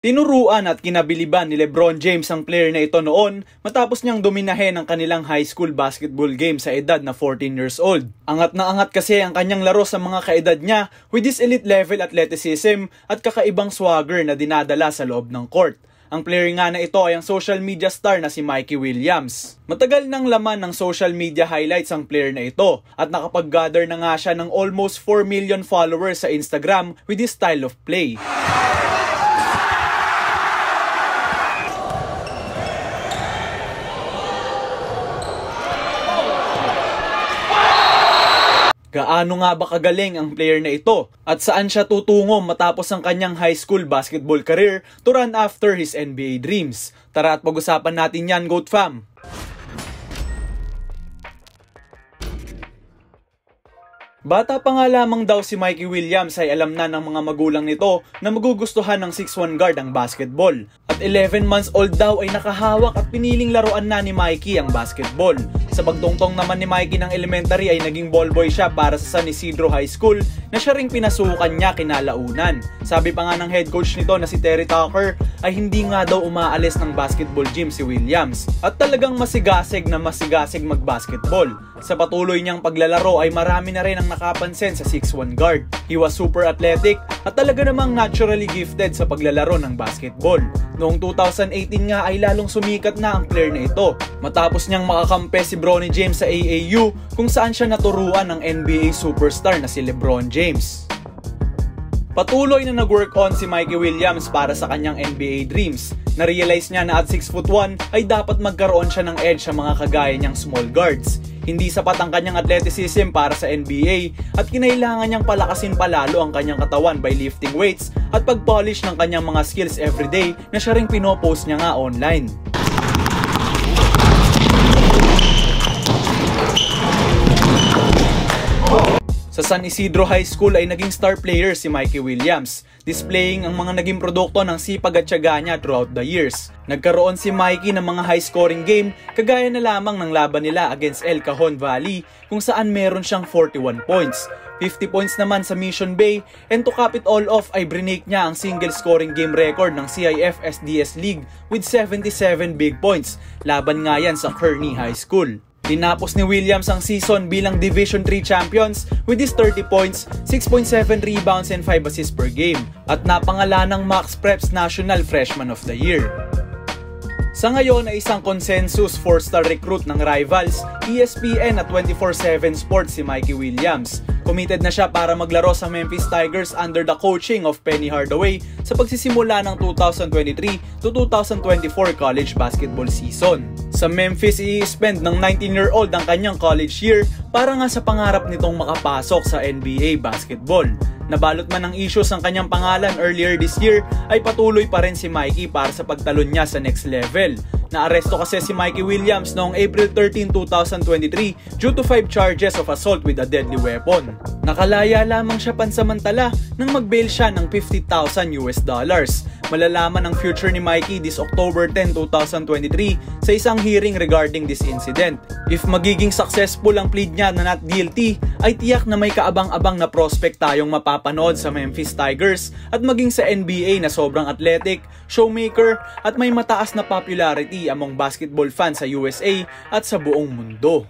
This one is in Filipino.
Tinuruan at kinabiliban ni LeBron James ang player na ito noon matapos niyang dominahin ang kanilang high school basketball game sa edad na 14 years old. Angat na angat kasi ang kanyang laro sa mga kaedad niya with his elite level athleticism at kakaibang swagger na dinadala sa loob ng court. Ang player nga na ito ay ang social media star na si Mikey Williams. Matagal nang laman ng social media highlights ang player na ito at nakapag-gather na nga siya ng almost 4 million followers sa Instagram with his style of play. Gaano nga ba kagaling ang player na ito at saan siya tutungo matapos ang kanyang high school basketball career to run after his NBA dreams? Tara at pag-usapan natin yan, GOAT Fam! Bata pa nga lamang daw si Mikey Williams ay alam na ng mga magulang nito na magugustuhan ng 6'1 guard ang basketball. At 11 months old daw ay nakahawak at piniling laruan na ni Mikey ang basketball. Sa pagtungtong naman ni Mikey ng elementary ay naging ballboy siya para sa San Isidro High School na siya ring pinasukan niya kinalaunan. Sabi pa nga ng head coach nito na si Terry Tucker ay hindi nga daw umaalis ng basketball gym si Williams at talagang masigasig magbasketball. Sa patuloy niyang paglalaro ay marami na rin ang nakapansin sa 6'1 guard. He was super athletic at talaga namang naturally gifted sa paglalaro ng basketball. Noong 2018 nga ay lalong sumikat na ang player na ito matapos niyang makakampi si Bronny James sa AAU kung saan siya naturuan ng NBA superstar na si LeBron James. Patuloy na nag-work on si Mikey Williams para sa kanyang NBA dreams. Na-realize niya na at 6'1 ay dapat magkaroon siya ng edge sa mga kagaya niyang small guards. Hindi sapat ang kanyang athleticism para sa NBA at kinailangan niyang palakasin palalo ang kanyang katawan by lifting weights at pag-polish ng kanyang mga skills everyday na siya ring pinopost niya nga online. Sa San Isidro High School ay naging star player si Mikey Williams, displaying ang mga naging produkto ng sipag at tiyaga niya throughout the years. Nagkaroon si Mikey ng mga high-scoring game kagaya na lamang ng laban nila against El Cajon Valley kung saan meron siyang 41 points. 50 points naman sa Mission Bay, and to cap it all off ay brinake niya ang single scoring game record ng CIF SDS League with 77 big points. Laban nga yan sa Kearney High School. Tinapos ni Williams ang season bilang Division 3 champions with his 30 points, 6.7 rebounds and 5 assists per game at napangalanang Max Preps National Freshman of the Year. Sa ngayon ay isang consensus 4-star recruit ng Rivals, ESPN at 24/7 Sports si Mikey Williams. Committed na siya para maglaro sa Memphis Tigers under the coaching of Penny Hardaway sa pagsisimula ng 2023 to 2024 college basketball season. Sa Memphis, i-spend ng 19-year-old ang kanyang college year para nga sa pangarap nitong makapasok sa NBA basketball. Nabalot man ng issues ang kanyang pangalan earlier this year, ay patuloy pa rin si Mikey para sa pagtalon niya sa next level. Naaresto kasi si Mikey Williams noong April 13, 2023 due to 5 charges of assault with a deadly weapon. Nakalaya lamang siya pansamantala nang mag-bail siya ng $50,000. Malalaman ang future ni Mikey this October 10, 2023 sa isang hearing regarding this incident. If magiging successful ang plead niya na not guilty, ay tiyak na may kaabang-abang na prospect tayong mapapanood sa Memphis Tigers at maging sa NBA na sobrang athletic, showmaker at may mataas na popularity among basketball fans sa USA at sa buong mundo.